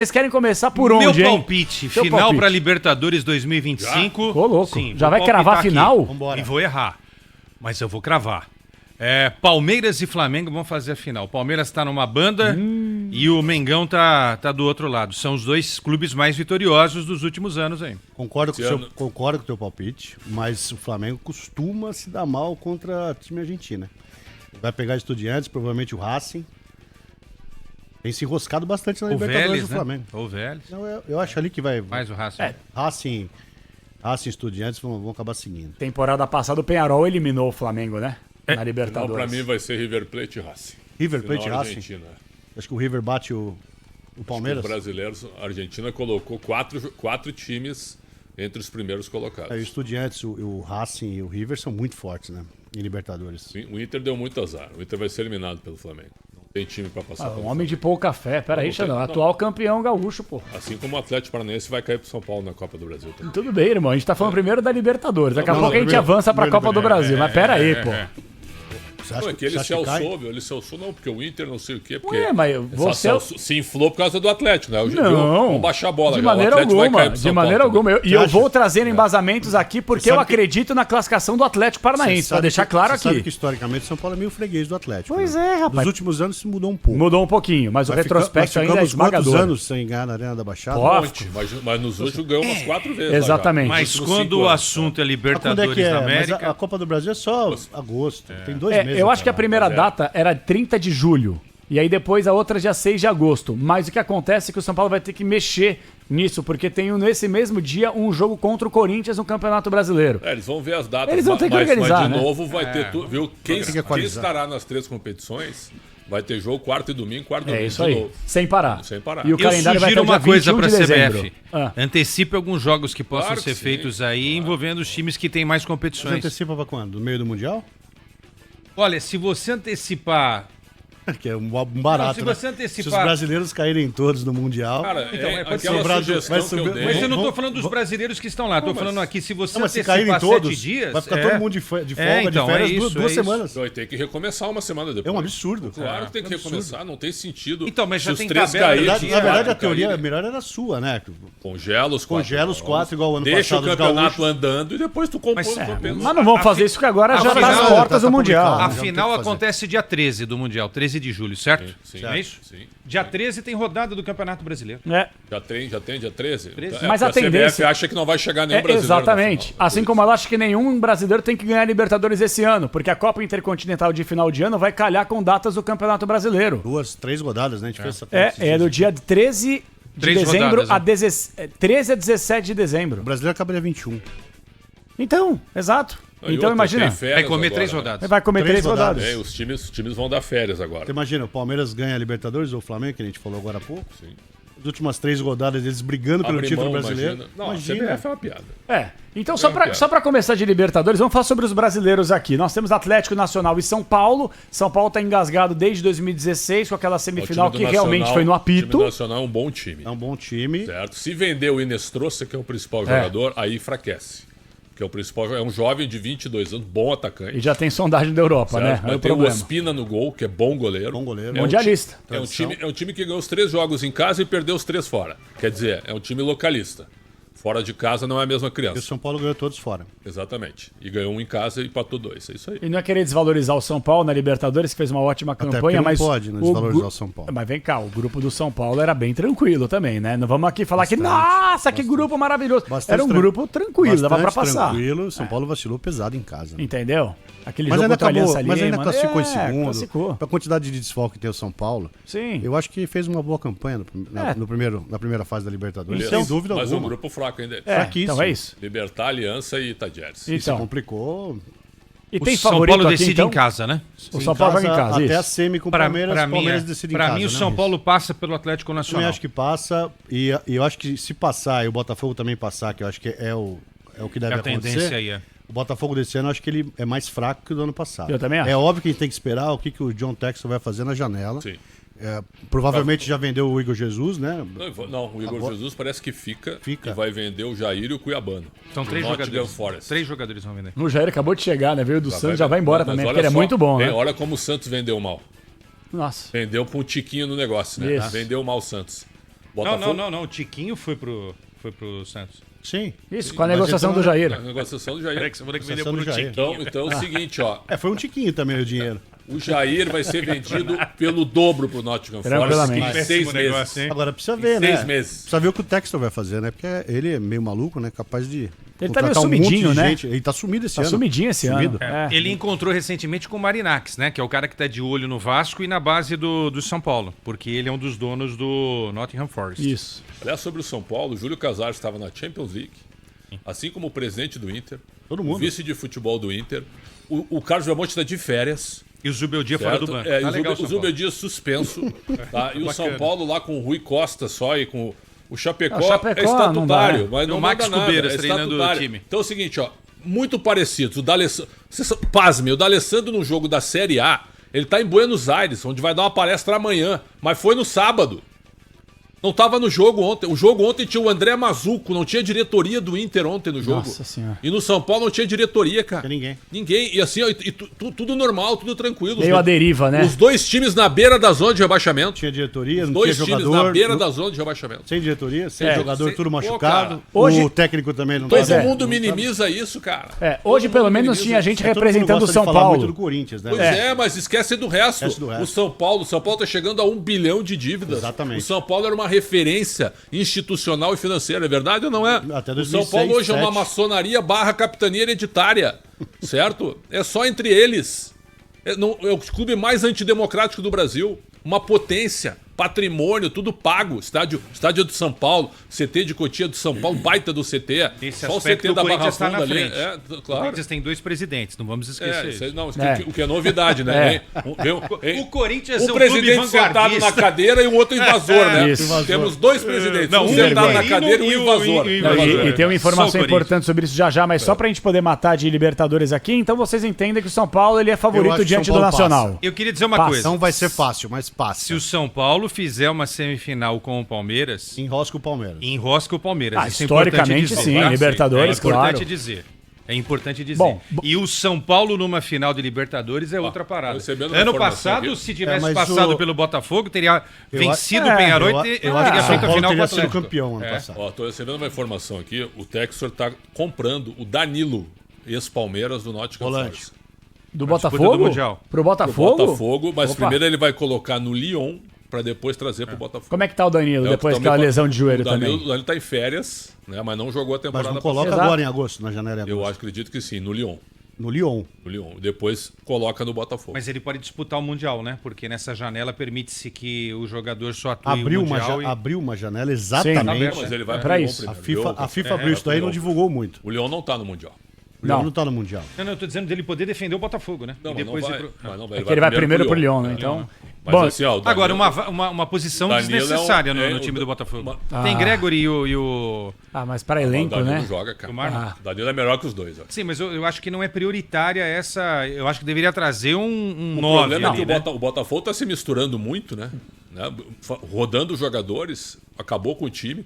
Vocês querem começar por onde, Meu hein? palpite, Seu final palpite. para Libertadores 2025. Ô, louco. Sim, Já vou vai cravar a palpitar final? aqui. Vambora. E vou errar, mas eu vou cravar. Palmeiras e Flamengo vão fazer a final. O Palmeiras tá numa banda e o Mengão tá do outro lado. São os dois clubes mais vitoriosos dos últimos anos aí. Concordo com o teu palpite, mas o Flamengo costuma se dar mal contra time argentino. Vai pegar Estudiantes, provavelmente o Racing. Tem se enroscado bastante na Ou Libertadores Vélez, do né? Flamengo. Ou Vélez. Não, eu acho ali que vai. Mais o Racing. Racing e Estudiantes vão acabar seguindo. Temporada passada o Penharol eliminou o Flamengo, né? Na Então, Libertadores. pra mim, vai ser River Plate e Racing. River Plate e Final Racing. Argentina. Acho que o River bate o Palmeiras. Os brasileiros, a Argentina colocou quatro times entre os primeiros colocados. O Estudiantes, o Racing e o River são muito fortes, né? Em Libertadores. Sim, o Inter deu muito azar. O Inter vai ser eliminado pelo Flamengo. Não tem time pra passar pelo Um Flamengo. homem de pouca fé. Pera aí, Não tem- Xandão. não. Atual campeão gaúcho, pô. Assim como o Atlético Paranaense vai cair pro São Paulo na Copa do Brasil também. Tudo bem, irmão. A gente tá falando primeiro da Libertadores. Daqui a Não, pouco a gente primeiro- avança pra primeiro- Copa do Brasil. Mas pera aí, pô. Você Não, acha, é que ele você se acha que cai? alçou, ele se alçou não, porque o Inter não sei o quê. Porque Ué, mas você- se inflou por causa do Atlético, né? Não. Vamos baixar a bola. De o maneira Atlético vai alguma. cair pro De São maneira Paulo alguma. também. E eu acha? vou trazer embasamentos aqui porque Você eu sabe que- acredito na classificação do Atlético Paranaense. Pra deixar claro Você sabe aqui. que historicamente São Paulo é meio freguês do Atlético. Pois né? é, rapaz. Nos últimos anos se mudou um pouco. Mudou um pouquinho, mas o Nós retrospecto ficamos ainda é quantos esmagador. anos sem ganhar na Arena da Baixada? Pô, Um monte, mas nos últimos ganhou umas 4 vezes. lá já. Exatamente. Mas Nos últimos quando 5 o anos. assunto é Mas quando é Libertadores que é? da Mas América... a Copa do Brasil é só agosto. Tem 2 meses. Eu acho que a pra lá. primeira data era 30 de julho. E aí depois a outra dia 6 de agosto. Mas o que acontece é que o São Paulo vai ter que mexer nisso, porque tem nesse mesmo dia um jogo contra o Corinthians no Campeonato Brasileiro. Eles vão ver as datas. Eles vão ter que mas organizar, de né? novo vai ter tudo. Viu? Quem que equalizar. estará nas 3 competições vai ter jogo quarta e domingo, quarta e É domingo isso de aí. novo. Sem parar. Sem parar. E o Eu calendário vai sugiro até uma dia coisa 21 pra de dezembro. CBF. Ah. Antecipe alguns jogos que possam Claro que ser sim. feitos aí, envolvendo os times que têm mais Você competições. antecipa pra quando? No meio do Mundial? Olha, se você antecipar... Que é um barato, Não, se você né? antecipar- Se os brasileiros caírem todos no Mundial... Cara, Então, pode aquela ser. sugestão Vai que eu subir- dei. Mas eu não tô vamos- falando dos brasileiros que estão lá, tô falando aqui, se você Não, mas se caírem antecipar 7 todos, dias... vai ficar todo mundo de folga, então, de férias, é isso, duas é semanas. Vai ter que recomeçar uma semana depois. É um absurdo. Claro que tem que É um absurdo. recomeçar, não tem sentido. Então, mas já Se os tem 3 tabela, caírem, Na verdade, Sim, a caírem, teoria melhor era a sua, né? Congela os 4. Congela os 4 igual o ano Deixa passado. o os campeonato gaúchos. andando e depois tu compõe Mas- os campeonatos. Mas não vamos fazer isso que agora já tá final- nas portas tá do Mundial. publicado. A não tem final o que fazer. acontece dia 13 do Mundial, 13 de julho, certo? Sim, É isso? sim. Dia 13 tem rodada do Campeonato Brasileiro. É. Já tem dia 13? Mas a porque tendência- CBF acha que não vai chegar nenhum brasileiro. na Exatamente. final. Assim como ela acha que nenhum brasileiro tem que ganhar a Libertadores esse ano, porque a Copa Intercontinental de final de ano vai calhar com datas do Campeonato Brasileiro. 3 rodadas, né? A gente fez essa É do dia 13 de 3 dezembro rodadas, a 13 a 17 de dezembro. O brasileiro acaba dia 21. Então, exato. Não, e Então outra, imagina, tem férias Vai comer agora, 3 né? rodadas. vai comer 3 Três rodadas. rodadas. Os times vão dar férias agora. Você imagina, o Palmeiras ganha a Libertadores ou o Flamengo, que a gente falou agora há pouco. Sim. As últimas 3 rodadas eles brigando pelo Abre título mão, brasileiro. imagina. Não, Imagina. a CBF é uma piada. Então só pra começar de Libertadores, vamos falar sobre os brasileiros aqui. Nós temos Atlético Nacional e São Paulo. São Paulo tá engasgado desde 2016 com aquela semifinal O time que do realmente Nacional- foi no O apito. time nacional é um bom time. É um bom time. Certo? Se vender o Inestrosa, que é o principal jogador, aí enfraquece. Que é o principal, é um jovem de 22 anos, bom atacante. E já tem sondagem da Europa, certo? né? É Mas o tem o problema. Ospina no gol, que é bom goleiro. Bom goleiro. É um Mundialista. É um time que ganhou os 3 jogos em casa e perdeu os 3 fora. Quer dizer, é um time localista. Fora de casa não é a mesma E o criança. São Paulo ganhou todos fora. Exatamente. E ganhou um em casa e empatou 2. É isso aí. E não é querer desvalorizar o São Paulo na Libertadores, que fez uma ótima porque campanha, não mas. pode, né, o desvalorizar gru- o São Paulo. Mas vem cá, o grupo do São Paulo era bem tranquilo também, né? Não vamos aqui falar que, nossa, que grupo maravilhoso. Bastante Era um grupo tranquilo, dava pra Bastante passar. tranquilo. São Paulo vacilou pesado em casa. né? Entendeu? Aquele Mas jogo ainda contra a acabou, Aliança mas ainda Lima, classificou em segundo. Classificou. Pra quantidade de desfalque que tem o São Paulo, Sim. eu acho que fez uma boa campanha É. na primeira fase da Libertadores. Então- sem dúvida Mas alguma. um grupo fraco ainda. fraquíssimo. Então é isso. Libertar, Aliança e Tajeres. Se Então, complicou. e tem O São favorito Paulo aqui, decide então? em casa, né? O São Paulo joga em casa, Até a isso. semi com o Pra Palmeiras, o Palmeiras decide em pra casa. mim o né? São Paulo passa pelo Atlético Eu também Nacional. acho que passa, e eu acho que se passar, e o Botafogo também passar, que eu acho que é o que deve A acontecer. tendência aí é. O Botafogo desse ano, eu acho que ele é mais fraco que o do ano passado. Eu também acho. É óbvio que a gente tem que esperar o que o John Textor vai fazer na janela. Sim. Provavelmente já vendeu o Igor Jesus, né? Não, o Igor Jesus parece que fica Fica. e vai vender o Jair e o Cuiabano. São 3 Nottingham jogadores. Forest. 3 jogadores vão vender. O Jair acabou de chegar, né? Veio do Santos, já vai embora Mas também, olha porque ele é só, muito bom, né? Olha como o Santos vendeu mal. Nossa. Vendeu pra um tiquinho no negócio, né? Isso. Vendeu mal o Santos. Botafogo. Não. O Tiquinho foi pro Santos. Sim. Isso, com a Mas negociação então, do Jair. A negociação do Jair. Peraí que você falou que vendeu Negociação pro do Jair. Tiquinho. Então é o seguinte, ó. Foi um tiquinho também o dinheiro. O Jair vai ser vendido pelo dobro pro Nottingham Forest Tranquilamente. em 6 Péssimo meses. negócio, hein? Agora precisa ver, Em né? 6 meses. Precisa ver o que o Textor vai fazer, né? Porque ele é meio maluco, né? Capaz de. Ele tá meio contratar sumidinho, de né? gente. Ele tá sumido esse Tá ano. sumidinho esse Sumido. ano. É. Ele encontrou recentemente com o Marinax, né? Que é o cara que tá de olho no Vasco e na base do São Paulo. Porque ele é um dos donos do Nottingham Forest. Isso. Aliás, sobre o São Paulo, o Júlio Casares estava na Champions League, assim como o presidente do Inter, Todo o mundo. vice de futebol do Inter. O Carlos Belmonte está de férias. E o Zubeldia fora do Certo? banco. É, Tá o legal, Zubel São Paulo. Dias suspenso. Tá? E o São Bacana. Paulo lá com o Rui Costa só e com o Chapecó, O Chapecó é não estatutário, dá, mas não o Max manda nada, Cubeiras é treinando estatutário. o time. Então é o seguinte, ó, muito parecido. O D'Alessandro, pasme, o D'Alessandro no jogo da Série A, ele tá em Buenos Aires, onde vai dar uma palestra amanhã, mas foi no sábado. Não tava no jogo ontem. O jogo ontem tinha o André Mazuco, não tinha diretoria do Inter ontem no jogo. Nossa Senhora. E no São Paulo não tinha diretoria, cara. Tinha ninguém. Ninguém. E assim, ó, tudo normal, tudo tranquilo. Meio à deriva, né? Os dois times na beira da zona de rebaixamento. Tinha diretoria, Os não dois tinha times jogador. na beira não- da zona de rebaixamento. Sem diretoria, sem É, jogador, sem- tudo Pô, machucado. cara. Hoje- O técnico também não Pois tá- Todo é. mundo minimiza isso, cara. Hoje Todo pelo mundo menos minimiza tinha isso. gente Todo mundo representando o gosta de São falar muito do Paulo. Corinthians, né? Pois é, mas esquece do resto. Esquece do resto. O São Paulo tá chegando a 1 bilhão de dívidas. Exatamente. O São Paulo era uma referência institucional e financeira, é verdade ou não é? Até o São 2006, Paulo hoje é uma 2007. maçonaria / capitania hereditária, certo? É só entre eles. É o clube mais antidemocrático do Brasil. Uma potência, patrimônio, tudo pago. Estádio do São Paulo, CT de Cotia do São Paulo, baita do CT. Esse Só o aspecto CT do da Barra Corinthians tá Funda na ali. frente. Claro. O Corinthians tem 2 presidentes, não vamos esquecer Isso aí, isso. não, É. o que é novidade, né? O Corinthians é Um um clube presidente sentado vanguardista. na cadeira e um outro invasor, né? Isso. Temos 2 presidentes, Não, um um sentado na interino cadeira e um e o- invasor. e o Não, invasor. e tem uma Só informação o Corinthians. importante sobre isso já, mas só pra gente poder matar de Libertadores aqui, então vocês entendem que o São Paulo ele é Eu favorito acho que diante São do Paulo Nacional. Eu queria dizer uma Passa. coisa. Não vai ser fácil, mas passa. Se o São Paulo fizer uma semifinal com o Palmeiras, Enrosca o Palmeiras. enrosca o Palmeiras. Ah, Isso é importante historicamente dizer, sim, tá? Libertadores, é importante claro. dizer. É importante dizer. Bom, e o São Paulo numa final de Libertadores é outra parada. recebendo uma Ano informação passado, aqui. se tivesse mas passado o- pelo Botafogo, teria vencido É, o Penharol eu e acho teria que o São feito a Paulo final com o teria sido Atlético. campeão ano passado. Ó, tô recebendo uma informação aqui. O Textor tá comprando o Danilo, ex-Palmeiras do Nottingham Volante. Forest. Do disputa Botafogo? do Mundial. Pro Pro Botafogo? Botafogo, mas Opa. primeiro ele vai colocar no Lyon pra depois trazer pro Botafogo. Como é que tá o Danilo É o depois que daquela também- lesão de joelho o Danilo, também? O Danilo tá em férias, né? Mas não jogou a Mas temporada não coloca Exato. agora em agosto, na janela em agosto. Eu acredito que sim, no Lyon. No Lyon. No Lyon. Depois coloca no Botafogo. Mas ele pode disputar o Mundial, né? Porque nessa janela permite-se que o jogador só atue Abriu o uma, Mundial. abriu uma janela Tá exatamente. aberto, Mas ele vai É pro pra Lyon isso. A primeiro. FIFA, a FIFA É, abriu isso daí e pro não Lyon. divulgou muito. O Lyon não tá no Mundial. O Lyon Não. não tá no Mundial. Não, eu tô dizendo dele poder defender o Botafogo, né? Não, E mas não depois vai. ir pro- Mas não É que ele vai primeiro pro Lyon, né? Então. Mas Bom, assim, ó, o Danilo- Agora, uma posição Danilo desnecessária é um- no é time o- do Botafogo. uma- Tem Ah. Gregory e o... Ah, mas para o elenco, Danilo né? joga, cara. O Marlon. Ah. O Danilo é melhor que os dois, ó. Sim, mas eu acho que não é prioritária essa... Eu acho que deveria trazer um O 9 problema é ali, que né? o Botafogo tá se misturando muito, né? Rodando os jogadores, acabou com o time.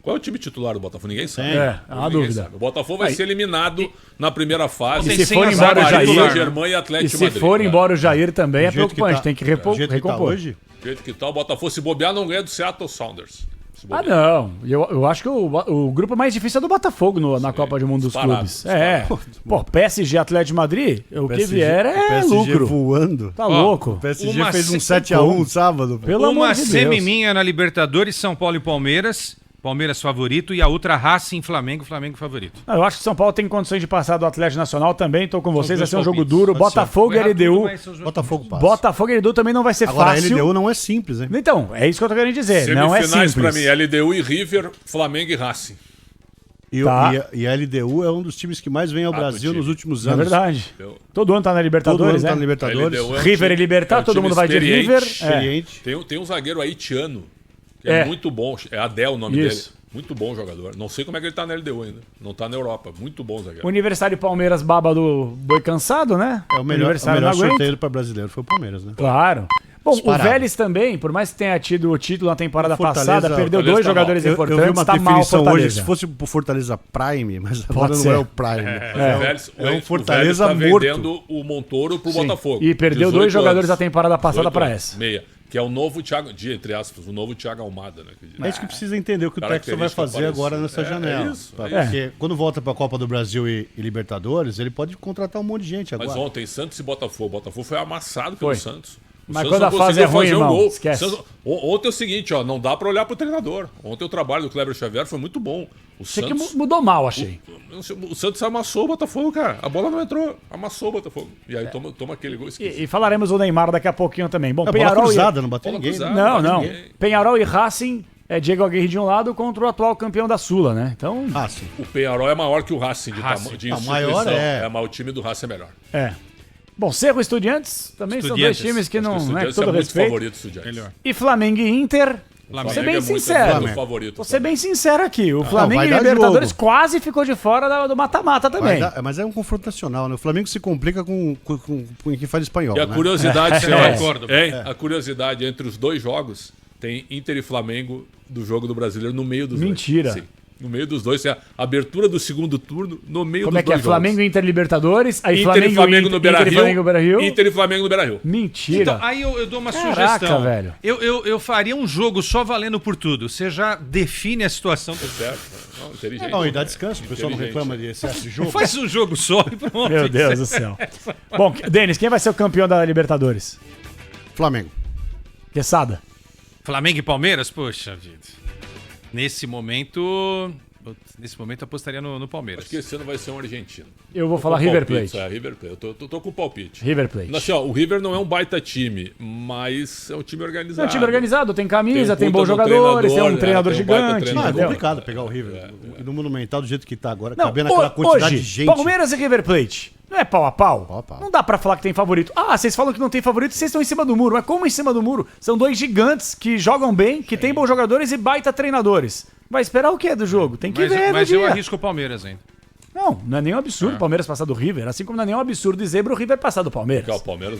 Qual é o time titular do Botafogo? Ninguém sabe. É uma Ninguém dúvida. sabe. O Botafogo vai Aí- ser eliminado na primeira fase. Tem se sem for azar embora o de Jair, titular, Paris né? Saint-Germain e E Atlético se de Madrid. for né? embora o Jair também é Do jeito que preocupante, tá- tem que do jeito que tá recompor. hoje, Do jeito que tá, o Botafogo, se bobear, não ganha do Seattle Sounders. Se Ah, bobear. não. Eu acho que o grupo mais difícil é do Botafogo na Copa do Mundo dos disparado, Clubes. É. Pô, PSG Atlético de Madrid, o que PSG vier o é PSG lucro. voando. Tá louco. O PSG Uma fez um se- 7x1 sábado. Pelo amor Uma de semi Deus. minha na Libertadores, São Paulo e Palmeiras. Palmeiras favorito e a outra Racing Flamengo favorito. Eu acho que São Paulo tem condições de passar do Atlético Nacional também. Tô com vocês, vai dois ser um jogo palpites. duro. Vai ser. Botafogo e LDU. Botafogo passa. Botafogo e LDU também não vai ser Agora, a fácil. LDU não é simples, hein? Então, é isso que eu tô querendo dizer. Não é Semifinais simples. pra mim, LDU e River, Flamengo e Racing. E, Tá. e a LDU é um dos times que mais vem ao Brasil time. nos últimos É anos. verdade. Eu- Todo ano tá na Todo ano Libertadores, tá né? na Libertadores. A LDU é um River time- e Libertar, é um todo time mundo vai de experiente. River. É. Experiente. Tem um zagueiro haitiano, que É. é muito bom. É Adel o nome Isso. dele. Muito bom jogador. Não sei como é que ele tá na LDU ainda. Não tá na Europa. Muito bom zagueiro. Universitário Palmeiras baba do boi cansado, né? É o melhor Universitário não aguenta. sorteio para brasileiro foi o Palmeiras, né? Claro. Bom, Disparado. o Vélez também, por mais que tenha tido o título na temporada O Fortaleza- passada, perdeu Fortaleza dois tá jogadores mal. Eu importantes, vi uma tá mal o definição hoje, Fortaleza. se fosse pro Fortaleza Prime, mas agora não ser. é o Prime. O Vélez- é um o Fortaleza Vélez tá morto. vendendo o Montoro pro Sim. Botafogo. E perdeu 18 dois jogadores anos. da temporada passada 18 para anos. essa. Meia. Que é o novo Thiago, entre aspas, o novo Thiago Almada, né? É isso que precisa entender o que o Textor vai fazer agora nessa janela. Porque quando volta para a Copa do Brasil e Libertadores, ele pode contratar um monte de gente agora. Mas ontem, Santos e Botafogo. Botafogo foi amassado pelo Santos. Mas quando a fase é ruim, irmão, esquece. Ontem é o seguinte, ó, não dá pra olhar pro treinador. Ontem o trabalho do Kleber Xavier foi muito bom. O Santos que mudou mal, achei. O Santos amassou o Botafogo, cara. A bola não entrou, amassou o Botafogo. E aí toma aquele gol esquisito. E falaremos do Neymar daqui a pouquinho também. Bom, Bola cruzada, não bateu ninguém. Não. Penharol e Racing, Diego Aguirre de um lado contra o atual campeão da Sula, né? Então... Racing. O Penharol é maior que o Racing de instituição. Maior mas o time do Racing é melhor. Bom, Cerro e Estudiantes também são dois times que não é todo respeito. Melhor. E Flamengo e Inter. Vou ser bem sincero. Vou ser bem sincero aqui. O Flamengo e Libertadores quase ficou de fora do mata-mata também. Mas é um confronto nacional, né? O Flamengo se complica com quem faz espanhol. E a né? curiosidade, concordo. A curiosidade entre os dois jogos tem Inter e Flamengo do jogo do Brasileiro no meio dos Mentira. dois. Mentira. No meio dos dois, a abertura do segundo turno no meio Como dos dois. Como é que é? Flamengo e Inter Libertadores, aí Inter e Flamengo no Beira-Rio. Inter e Flamengo no Beira-Rio. Inter e Flamengo no Beira-Rio. Mentira. Então, aí eu dou uma Caraca, sugestão. Velho. Eu faria um jogo só valendo por tudo. Você já define a situação. Certo. Não, inteligente. Não, e dá descanso. O pessoal não reclama de excesso de jogo. Faz um jogo só e pronto. Meu Deus do céu. Bom, Denis, quem vai ser o campeão da Libertadores? Flamengo. Quesada. Flamengo e Palmeiras? Poxa vida. Nesse momento eu apostaria no Palmeiras. Acho que esse ano vai ser um argentino. Eu vou falar River Plate. River Plate. Eu tô com o palpite. River Plate. Assim, ó, o River não é um baita time, mas é um time organizado. É um time organizado, tem camisa, tem bons jogadores, tem um treinador gigante. É complicado pegar o River. No Monumental, do jeito que tá agora, cabendo aquela quantidade hoje, de gente. Palmeiras e River Plate. Não é pau a pau? Pau a pau. Não dá pra falar que tem favorito. Ah, vocês falam que não tem favorito, vocês estão em cima do muro. Mas como em cima do muro? São dois gigantes que jogam bem, que têm bons jogadores e baita treinadores. Vai esperar o quê do jogo? Tem que ver, Mas eu arrisco o Palmeiras ainda. Não é nenhum absurdo o Palmeiras passar do River, assim como não é nenhum absurdo dizer o River passar do Palmeiras. O Palmeiras